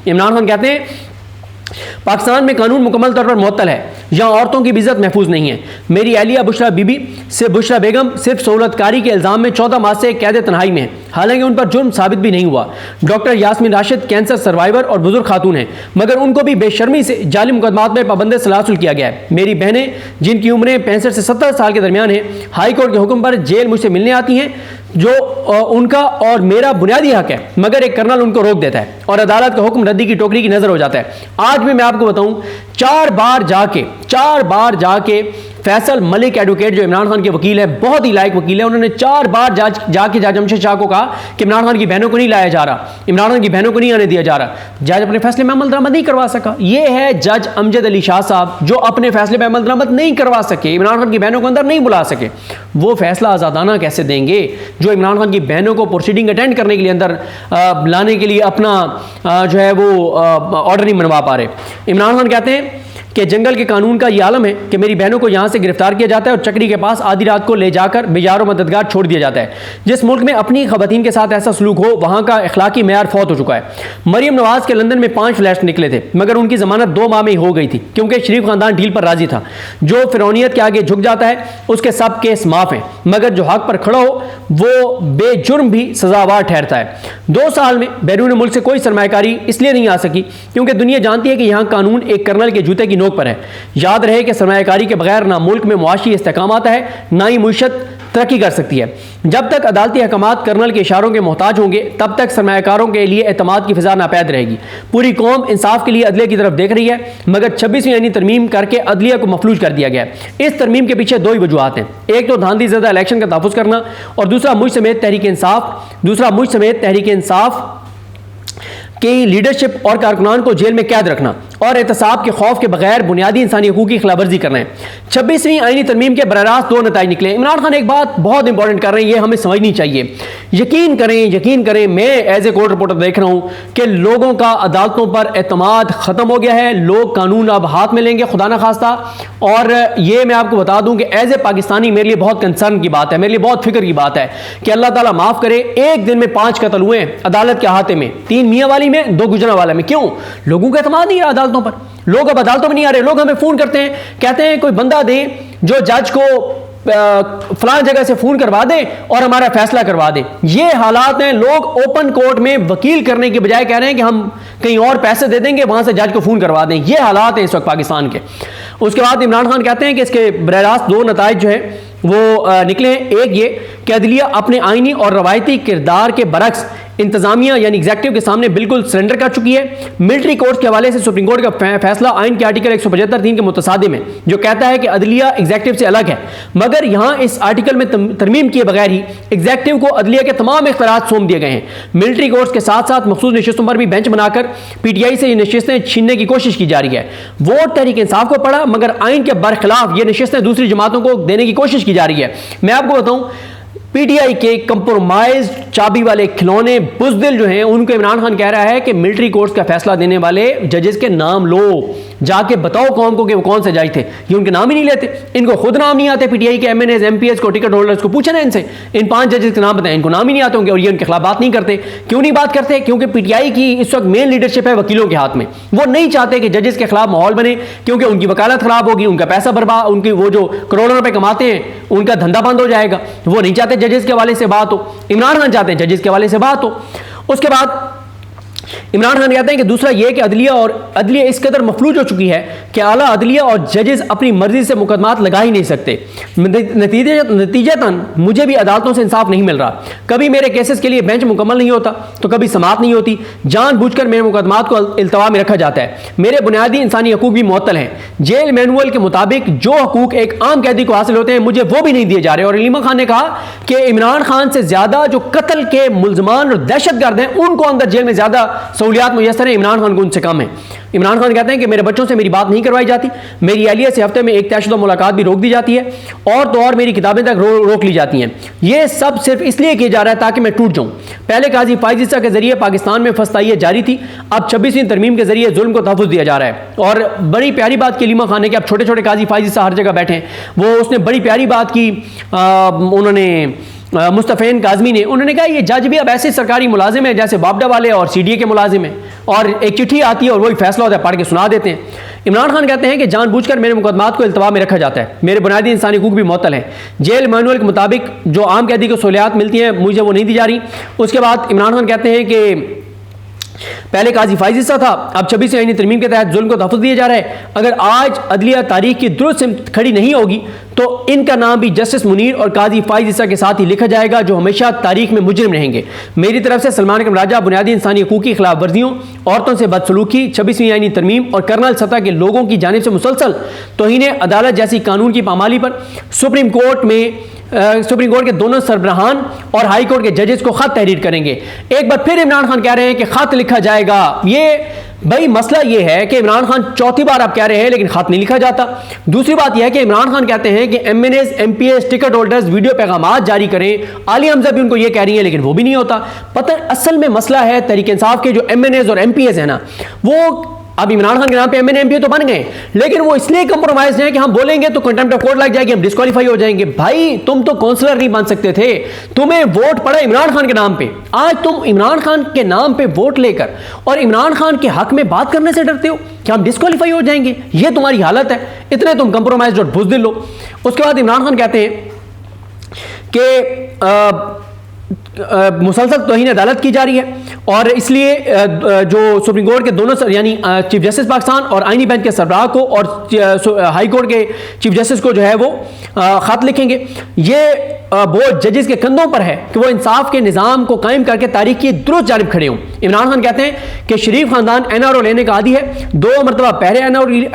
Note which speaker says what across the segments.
Speaker 1: इमरान खान कहते हैं पाकिस्तान में कानून मुकम्मल तौर पर मुअत्तल है, यहाँ औरतों की भी इज्जत महफूज नहीं है। मेरी अहलिया बुशरा बीबी से बुशरा बेगम सिर्फ सहूलतकारी के इल्ज़ाम में 14 माह से कैद तन्हाई में है, हालांकि उन पर जुर्म साबित भी नहीं हुआ। Doctor Yasmin Rashid cancer survivor और बुजुर्ग खातून हैं, मगर उनको भी बेशर्मी से जाली मुकदमात में पाबंद सलासुल किया गया है। मेरी बहनें जिनकी उम्रें 65 से 70 साल के दरमियान है, हाई कोर्ट के हुक्म पर जेल मुझसे मिलने आती हैं, जो उनका और मेरा बुनियादी हक है, मगर एक कर्नल उनको रोक देता है और अदालत का हुक्म रद्दी की टोकरी की नजर हो जाता है। आज भी मैं आपको बताऊं, 4 बार जाके फैसल मलिक एडवोकेट जो इमरान खान के वकील है, बहुत ही लायक वकील है, उन्होंने 4 बार जाके जज जमशेद शाह को कहा कि इमरान खान की बहनों को नहीं लाया जा रहा, इमरान खान की बहनों को नहीं आने दिया जा रहा। जज अपने फैसले में अमल दरामद नहीं करवा सका। यह है जज अमजद अली शाह साहब, जो अपने फैसले में अमल दरामद नहीं करवा सके, इमरान खान की बहनों को अंदर नहीं बुला सके। वो फैसला आज़ादाना कैसे देंगे जो इमरान खान की बहनों को प्रोसीडिंग अटेंड करने के लिए अंदर लाने के लिए अपना जो है वो ऑर्डर नहीं मनवा पा रहे। इमरान खान कहते हैं कि जंगल के कानून का यह आलम है कि मेरी बहनों को यहां से गिरफ्तार किया जाता है और चक्री के पास आधी रात को ले जाकर बेजार मददगार छोड़ दिया जाता है। जिस मुल्क में अपनी खवातीन के साथ ऐसा सलूक हो, वहां का अखलाकी मेयार फौत हो चुका है। मरियम नवाज के लंदन में 5 फ्लैट्स निकले थे, मगर उनकी जमानत 2 माह में ही हो गई थी, क्योंकि शरीफ खानदान डील पर राजी था। जो फिरौनियत के आगे झुक जाता है उसके सब केस माफ हैं, मगर जो हक पर खड़ा हो वो बेजुर्म भी सजावार ठहरता है। 2 साल में बैरून मुल्क से कोई सरमायाकारी इसलिए नहीं आ सकी क्योंकि दुनिया जानती है कि यहाँ कानून एक कर्नल के जूते की नोक पर है। याद रहे कि सरमायाकारी के बगैर ना मुल्क में मुआशी इस्तेकाम आता है, ना ही मुईशत तरक्की कर सकती है। जब तक अदालती हकमात कर्नल के इशारों के मोहताज होंगे, तब तक सरमायाकारों के लिए एतमाद की फिजा नापैद रहेगी। पूरी कौम इंसाफ के लिए अदलिया की तरफ देख रही है, मगर 26वीं यानी तरमीम करके अदलिया को मफलूज कर दिया गया है। इस तरमीम के पीछे 2 ही वजूहात हैं, एक तो धांधली ज़दा इलेक्शन का तहफ़्फ़ुज़ करना और दूसरा मुझ समेत तहरीक इंसाफ की लीडरशिप और कारकुनान को जेल में कैद रखना और एहतसाब के खौफ के बगैर बुनियादी इंसानी हकूक़ की खिलाफवर्जी करना है। 26वीं आईनी तरमीम के बरारास्त 2 नताइज निकले। इमरान खान एक बात बहुत इंपॉर्टेंट कर रहे हैं, ये हमें समझनी चाहिए। यकीन करें, मैं एज ए कोर्ट रिपोर्टर देख रहा हूँ कि लोगों का अदालतों पर एतमाद ख़त्म हो गया है। लोग कानून अब हाथ में लेंगे खुदा न खास्ता। और ये मैं आपको बता दूँ कि एज ए पाकिस्तानी मेरे लिए बहुत कंसर्न की बात है, मेरे लिए बहुत फिक्र की बात है कि अल्लाह ताला माफ़ करे, एक दिन में 5 कत्ल हुए अदालत के अहाते में, 3 मियाँ वाली में, 2 गुजरांवाला में। क्यों? लोगों का एतमाद नहीं है अदालतों पर। लोग अब अदालतों में नहीं आ रहे। लोग हमें फोन करते हैं, कहते हैं कोई बंदा दे जो जज को फलां जगह से फोन करवा दे और हमारा फैसला करवा दे। ये हालात हैं। लोग ओपन कोर्ट में वकील करने के बजाय कह रहे हैं कि हम कहीं और पैसे दे देंगे, वहां से जज को फोन करवा दें। ये हालात हैं इस वक्त पाकिस्तान के। उसके बाद इमरान खान कहते हैं कि इसके बरारास्त 2 नताइज जो है वो निकले हैं। एक ये कि अदलिया अपने आईनी और रवायती किरदार के बरक्स इंतजामिया यानी एग्जेक्टिव के सामने बिल्कुल सरेंडर कर चुकी है। मिलिट्री कोर्ट के हवाले से सुप्रीम कोर्ट का फैसला आइन के आर्टिकल 175(3) के मुतसादिम है, जो कहता है कि अदलिया एग्जेक्टिव से अलग है। मगर यहां इस आर्टिकल में तरमीम किए बगैर ही एग्जेक्टिव को अदलिया के तमाम इख्तियारात सौंप दिए गए हैं। मिलिट्री कोर्ट के साथ साथ मखसूस नशिस्तों पर भी बेंच बनाकर पीटीआई से ये नशिस्तें छीनने की कोशिश की जा रही है। वोट तहरीक इंसाफ को पड़ा, मगर आइन के बरखिलाफ ये नशिस्तें दूसरी जमातों को देने की कोशिश की जा रही है। मैं आपको बताऊं, पीटीआई के कंप्रोमाइज चाबी वाले खिलौने बुज़दिल जो हैं, उनको इमरान खान कह रहा है कि मिलिट्री कोर्ट्स का फैसला देने वाले जजेस के नाम लो, जाके बताओ कौम को कि वो कौन से जज थे। ये उनके नाम ही नहीं लेते, इनको खुद नाम नहीं आते। पीटीआई के एमएनएस एमपीएस को, टिकट होल्डर्स को पूछे ना इनसे, इन 5 जजेस के नाम बताएं, इनको नाम ही नहीं आते होंगे और ये उनके खिलाफ बात नहीं करते। क्यों नहीं बात करते? क्योंकि पीटीआई की इस वक्त मेन लीडरशिप है वकीलों के हाथ में। वो नहीं चाहते कि जजेस के खिलाफ माहौल बने, क्योंकि उनकी वकालत खराब होगी, उनका पैसा बर्बाद, उनकी वो जो करोड़ों रुपए कमाते हैं उनका धंधा बंद हो जाएगा। वो नहीं चाहते जजेस के हवाले से बात हो। इमरान खान चाहते हैं जजेस के हवाले से बात हो। उसके बाद इमरान खान कहते हैं कि दूसरा यह कि अदलिया इस कदर मफलूज हो चुकी है कि आला अदलिया और जजेस अपनी मर्जी से मुकदमात लगा ही नहीं सकते। नतीजतन मुझे भी अदालतों से इंसाफ नहीं मिल रहा। कभी मेरे केसेस के लिए बेंच मुकम्मल नहीं होता तो कभी समाअत नहीं होती। जानबूझकर मेरे मुकदमात को इल्तवा में रखा जाता है। मेरे बुनियादी इंसानी हकूक भी मुअत्तल हैं। जेल मैनुअल के मुताबिक जो हकूक एक आम कैदी को हासिल होते हैं, मुझे वो भी नहीं दिए जा रहे। और इलीमा खान ने कहा कि इमरान खान से ज्यादा जो कत्ल के मुलजमान और दहशतगर्द हैं, उनको अंदर जेल में ज्यादा सहूलियात मुयस्सर है, इमरान खान को उनसे कम है। इमरान खान कहते हैं कि मेरे बच्चों से मेरी बात नहीं करवाई जाती, मेरी अहलिया से हफ्ते में एक तयशुदा मुलाकात भी रोक दी जाती है, और तो और मेरी किताबें तक रोक ली जाती हैं। यह सब सिर्फ इसलिए किया जा रहा है ताकि मैं टूट जाऊं। पहले काजी फाइज ईसा के जरिए पाकिस्तान में फस्ताइयत जारी थी, अब 26वीं तरमीम के जरिए जुल्म को तहफ़्फ़ुज़ दिया जा रहा है। और बड़ी प्यारी बात की इलीमा खान ने कि अब छोटे छोटे काजी फाइज ईसा हर जगह बैठे हैं। वो उसने बड़ी प्यारी बात की, उन्होंने मुस्तफ़ैन काज़मी ने, उन्होंने कहा ये जज भी अब ऐसे सरकारी मुलाजिम है जैसे बाबडा वाले और CDA के मुलाजिम हैं, और एक चिट्ठी आती है और वही फैसला होता है, पढ़ के सुना देते हैं। इमरान खान कहते हैं कि जानबूझकर मेरे मुकदमात को इल्तवा में रखा जाता है, मेरे बुनियादी इंसानी हुकूक भी मुअत्तल हैं, जेल मैनुअल के मुताबिक जो आम कैदी को सहूलियात मिलती हैं मुझे वो नहीं दी जा रही। उसके बाद इमरान खान कहते हैं कि पहले काजी फाइज हिस्सा था, अब 26 आईनी तरमीम के तहत जुल्म को तहफ़्फ़ुज़ दिया जा रहा है। अगर आज अदलिया तारीख की दुरुस्त सिमत खड़ी नहीं होगी तो इनका नाम भी जस्टिस मुनीर और काजी फाइज हिस्सा के साथ ही लिखा जाएगा, जो हमेशा तारीख में मुजरिम रहेंगे। मेरी तरफ से सलमान अकरम राजा बुनियादी इंसानी हुकूक की खिलाफ वर्जियों, औरतों से बदसलूकी, 26वीं आईनी तरमीम और कर्नल सतह के लोगों की जानिब से मुसलसल तौहीन अदालत जैसी कानून की पामाली पर सुप्रीम कोर्ट के दोनों सरबराहान और हाई कोर्ट के जजेस को खत तहरीर करेंगे। एक बार फिर इमरान खान कह रहे हैं कि खत लिखा जाएगा। ये भाई मसला ये है कि इमरान खान चौथी बार आप कह रहे हैं लेकिन खत नहीं लिखा जाता। दूसरी बात यह है कि इमरान खान कहते हैं कि MNAs, MPAs, ticket holders video पैगामात जारी करें। आलिया हमजा भी उनको ये कह रही है लेकिन वो भी नहीं होता। पता असल में मसला है तहरीक इंसाफ के जो MNAs और MPAs है ना, वो अब इमरान खान के नाम पे MNA MPA तो बन गए, लेकिन वो इसलिए कंप्रोमाइज हैं कि हम बोलेंगे तो कंटेम्प्ट ऑफ कोर्ट लग जाएगी, हम डिस्क्वालीफाई हो जाएंगे। भाई तुम तो काउंसलर नहीं बन सकते थे, तुम्हें वोट पड़ा इमरान खान के नाम पे। आज तुम इमरान खान के नाम पे वोट लेकर और इमरान खान के हक में बात करने से डरते हो कि हम डिस्क्वालीफाई हो जाएंगे। ये तुम्हारी हालत है, इतने तुम कंप्रोमाइज और बुज़दिल हो। उसके बाद इमरान खान कहते हैं कि मुसलसल तौहीन अदालत की जा रही है और इसलिए जो सुप्रीम कोर्ट के दोनों यानी चीफ जस्टिस पाकिस्तान और आईनी बेंच के सरबराह को और हाई कोर्ट के चीफ जस्टिस को जो है वो खत लिखेंगे। ये बोझ जजेस के कंधों पर है कि वो इंसाफ के निज़ाम को कायम करके तारीख की दुरुस्त जानिब खड़े हों। इमरान खान कहते हैं कि शरीफ खानदान NRO लेने का आदी है, 2 मरतबा पहले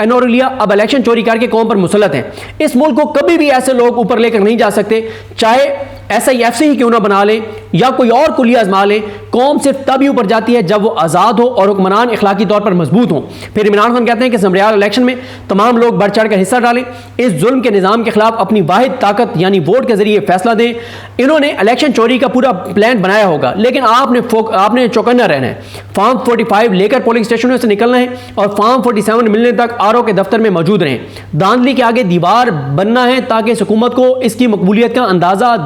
Speaker 1: NRO लिया, अब इलेक्शन चोरी करके कौम पर मुसलत है। इस मुल्क को कभी भी ऐसे लोग ऊपर लेकर नहीं जा सकते, चाहे SIFC ही क्यों ना बना ले या कोई और कुलिया आजमा ले। कौम सिर्फ तभी ऊपर जाती है जब वो आज़ाद हो और हुक्मरान इखलाकी तौर पर मजबूत हो। फिर इमरान खान कहते हैं कि समरियाल इलेक्शन में तमाम लोग बढ़ चढ़ कर हिस्सा डालें, इस जुल्म के निज़ाम के खिलाफ अपनी वाहिद ताकत यानी वोट के जरिए फैसला दें। इन्होंने इलेक्शन चोरी का पूरा प्लान बनाया होगा, लेकिन आपने चौकन्ना रहना है। फॉर्म 45 लेकर पोलिंग स्टेशनों से निकलना है और फॉर्म 47 मिलने तक RO के दफ्तर में मौजूद रहें। धांधली के आगे दीवार बनना है ताकि हुकूमत को इसकी मकबूलियत का अंदाज़ा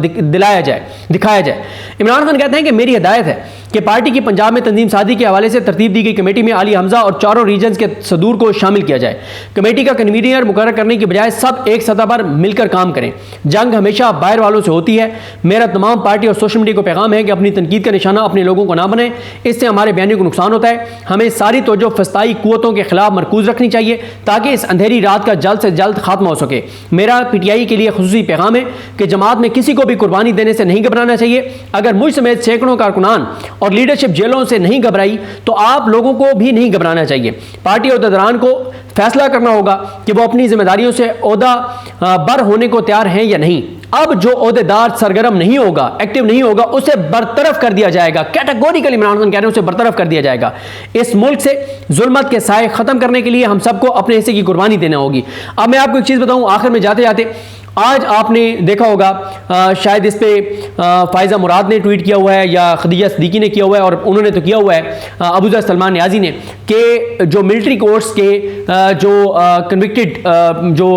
Speaker 1: दिखाया जाए। इमरान खान कहते हैं कि मेरी हिदायत है कि पार्टी की पंजाब में तंजीम सादी के हवाले से तरतीब दी गई कमेटी में आली हमजा और चारों रीजन्स के सदूर को शामिल किया जाए। कमेटी का कन्वीनर मुकर्रर करने की बजाय सब एक सतह पर मिलकर काम करें। जंग हमेशा बाहर वालों से होती है। मेरा तमाम पार्टी और सोशल मीडिया को पैगाम है कि अपनी तनकीद का निशाना अपने लोगों को ना बने, इससे हमारे बयानी को नुकसान होता है। हमें सारी तवज्जो फस्ताई कुव्वतों के खिलाफ मरकूज रखनी चाहिए ताकि इस अंधेरी रात का जल्द से जल्द खात्मा हो सके। मेरा PTI के लिए खुसूसी पैगाम है कि जमात में किसी को भी कुर्बानी देने से नहीं घबराना चाहिए। अगर मुझ समेत सैकड़ों कारकुनान और लीडरशिप जेलों से नहीं घबराई तो आप लोगों को भी नहीं घबराना चाहिए। पार्टी अहदेदारान को फैसला करना होगा कि वो अपनी जिम्मेदारियों से ओहदा बर होने को तैयार हैं या नहीं। अब जो ओहदेदार सरगर्म नहीं होगा, एक्टिव नहीं होगा, उसे बरतरफ कर दिया जाएगा। कैटेगोरिकल इमरान खान कह रहे हैं उसे बरतरफ कर दिया जाएगा। इस मुल्क से जुल्मत के साए खत्म करने के लिए हम सबको अपने हिस्से की कुर्बानी देना होगी। अब मैं आपको एक चीज बताऊं आखिर में जाते जाते, आज आपने देखा होगा शायद इस पे फायजा मुराद ने ट्वीट किया हुआ है या खदीजा सिद्दीकी ने किया हुआ है, और उन्होंने तो किया हुआ है अबूज़र सलमान न्याजी ने, कि जो मिलिट्री कोर्ट्स के जो कन्विक्टेड जो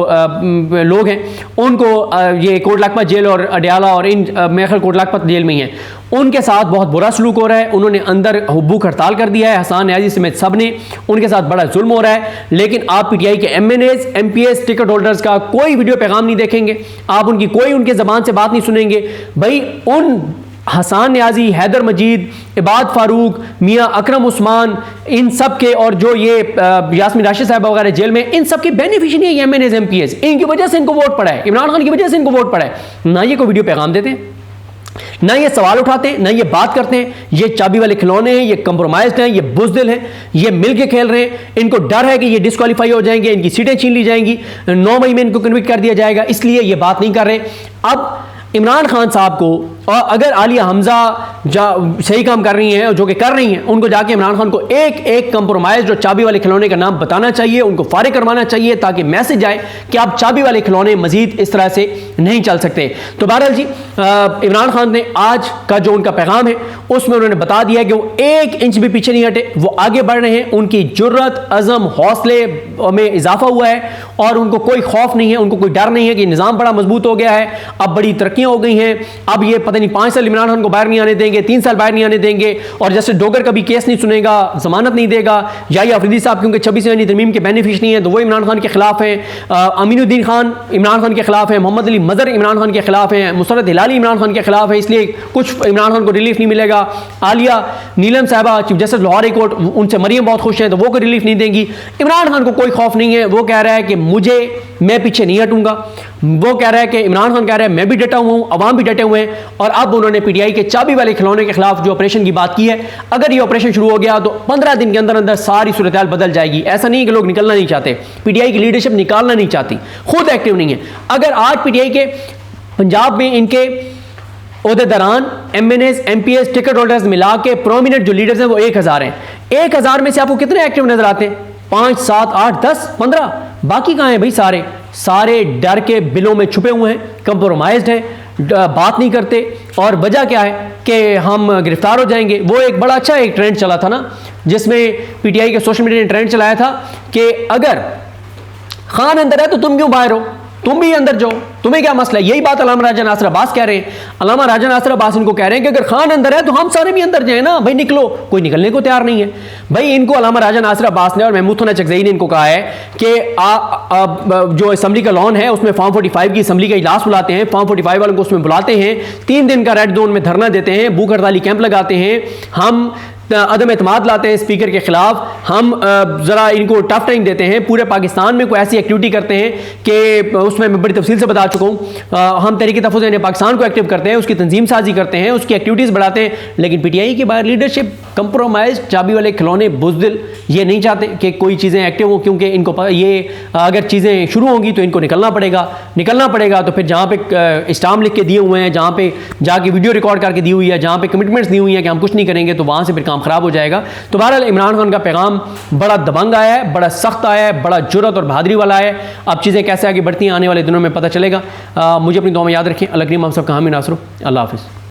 Speaker 1: लोग हैं उनको ये कोट लखपत जेल और अडयाला और इन मेखल कोट लखपत जेल में ही हैं, उनके साथ बहुत बुरा सलूक हो रहा है। उन्होंने अंदर भूख हड़ताल कर दिया है, हसान न्याजी समेत सब ने, उनके साथ बड़ा जुल्म हो रहा है। लेकिन आप PTI के MNAs, MPAs, टिकट होल्डर्स का कोई वीडियो पैगाम नहीं देखेंगे, आप उनकी कोई उनके ज़बान से बात नहीं सुनेंगे। भाई उन हसान न्याजी, हैदर मजीद, इबाद फारूक, मियाँ अकरम उस्मान, इन सब के, और जो ये यास्मीन राशिद साहब वगैरह जेल में, इन सब के बेनिफिशियरी है MNAs, MPAs। इनकी वजह से इनको वोट पड़ा है, इमरान खान की वजह से इनको वोट पड़ा है। ना ये कोई वीडियो पैगाम देते हैं, ना ये सवाल उठाते हैं, ना ये बात करते हैं। ये चाबी वाले खिलौने हैं, ये कंप्रोमाइज्ड हैं, ये बुज़दिल हैं, ये मिलके खेल रहे हैं। इनको डर है कि ये डिस्क्वालीफाई हो जाएंगे, इनकी सीटें छीन ली जाएंगी, 9 मई में इनको कन्विक्ट कर दिया जाएगा, इसलिए ये बात नहीं कर रहे। अब इमरान खान साहब को और अगर आलिया हमजा सही काम कर रही हैं, जो कि कर रही हैं, उनको जाके इमरान खान को एक एक कंप्रोमाइज जो चाबी वाले खिलौने का नाम बताना चाहिए, उनको फारिग करवाना चाहिए, ताकि मैसेज आए कि आप चाबी वाले खिलौने मजीद इस तरह से नहीं चल सकते। तो बहरहाल जी, इमरान खान ने आज का जो उनका पैगाम है उसमें उन्होंने बता दिया कि वो 1 इंच भी पीछे नहीं हटे, वो आगे बढ़ रहे हैं, उनकी जुर्रत, अज़म, हौसले में इजाफा हुआ है और उनको कोई खौफ नहीं है, उनको कोई डर नहीं है कि निज़ाम बड़ा मजबूत हो गया है, अब बड़ी तरक्कियां हो गई हैं, अब ये पता नहीं 5 साल इमरान खान को बाहर नहीं आने देंगे, 3 साल बाहर नहीं आने देंगे, और जैसे डोगर का भी केस नहीं सुनेगा, जमानत नहीं देगा। याहिया अफरीदी साहब क्योंकि 26वीं तरमीम के बेनिफिशरी हैं तो वो इमरान खान के खिलाफ हैं, अमीनुद्दीन खान इमरान खान के खिलाफ हैं, मोहम्मद अली मजहर इमरान खान के खिलाफ हैं, मुसरत हिलाली इमरान खान के खिलाफ है, इसलिए कुछ इमरान खान को रिलीफ नहीं मिलेगा। आलिया नीलम साहबा chief justice Lahore high court, उनसे मरियम बहुत खुश हैं तो वो कोई रिलीफ नहीं देंगी। इमरान खान को कोई खौफ नहीं है, वो कह रहा है कि मैं पीछे नहीं हटूंगा। वो कह रहा है कि इमरान खान कह रहा है मैं भी डटा हुआ हूं, अवाम भी डटे हुए हैं, और अब उन्होंने पीटीआई के चाबी वाले खिलौने के खिलाफ जो ऑपरेशन की बात की है, अगर ये ऑपरेशन शुरू हो गया तो 15 दिन के अंदर अंदर सारी सूरत हाल बदल जाएगी। ऐसा नहीं कि लोग निकलना नहीं चाहते, पीटीआई की लीडरशिप निकालना नहीं चाहती, खुद एक्टिव नहीं है। अगर आज पीटीआई के पंजाब में इनके ओहदेदारान, एमएनएस, एमपीएस, टिकट होल्डर्स मिला के प्रोमिनेंट जो लीडर्स हैं वो 1000 हैं। 1000 में से आपको कितने एक्टिव नजर आते हैं? 5, 7, 8, 10, 15। बाकी कहां हैं भाई? सारे डर के बिलों में छुपे हुए हैं, कंप्रोमाइज्ड हैं, बात नहीं करते। और वजह क्या है कि हम गिरफ्तार हो जाएंगे। वो एक बड़ा अच्छा एक ट्रेंड चला था ना, जिसमें पीटीआई के सोशल मीडिया ने ट्रेंड चलाया था कि अगर खान अंदर है तो तुम क्यों बाहर हो, तुम भी अंदर जाओ, तुम्हें क्या मसला है। यही बात अल्लामा राजा नासिर अब्बास कह रहे हैं। अल्लामा राजा नासिर अब्बास इनको कह रहे हैं कि अगर खान अंदर है तो हम सारे भी अंदर जाए ना भाई, निकलो। कोई निकलने को तैयार नहीं है भाई। इनको अल्लामा राजा नासिर अब्बास ने और महमूद थना चकज़ई ने इनको कहा है कि जो असम्बली का लॉन है उसमें फॉर्म 45 की असम्बली का इजलास बुलाते हैं, फॉर्म 45 वालों को उसमें बुलाते हैं, 3 दिन का रेड जोन में धरना देते हैं, भूख हड़ताली कैंप लगाते हैं, हम अदम एतमाद लाते हैं स्पीकर के खिलाफ, हम ज़रा इनको टफ टाइम देते हैं, पूरे पाकिस्तान में कोई ऐसी एक्टिविटी करते हैं कि उसमें मैं बड़ी तफसील से बता चुका हूँ। हम तहरीक तहफ़्फ़ुज़ पाकिस्तान को एक्टिव करते हैं, उसकी तंजीम साजी करते हैं, उसकी एक्टिविटीज़ बढ़ाते हैं। लेकिन पीटीआई की बाहर लीडरशिप कंप्रोमाइज, चाबी वाले खिलौने, बुज़दिल, ये नहीं चाहते कि कोई चीज़ें एक्टिव हों, क्योंकि इनको ये अगर चीज़ें शुरू होंगी तो इनको निकलना पड़ेगा। तो फिर जहाँ पे स्टाम्प लिख के दिए हुए हैं, जहाँ पे जाके वीडियो रिकॉर्ड करके दी हुई है, जहाँ पे कमिटमेंट्स दी हुई हैं कि हम कुछ नहीं करेंगे, तो वहाँ से फिर काम खराब हो जाएगा। तो बहरहाल इमरान खान का पैगाम बड़ा दबंग आया है, बड़ा सख्त आया है, बड़ा जुर्रत और बहादुरी वाला है। अब चीज़ें कैसे आगे बढ़ती हैं आने वाले दिनों में पता चलेगा। मुझे अपनी दुआ में याद रखें। अल्लाह करीम हम सब का हामी नासरो। अल्लाह हाफ़िज़।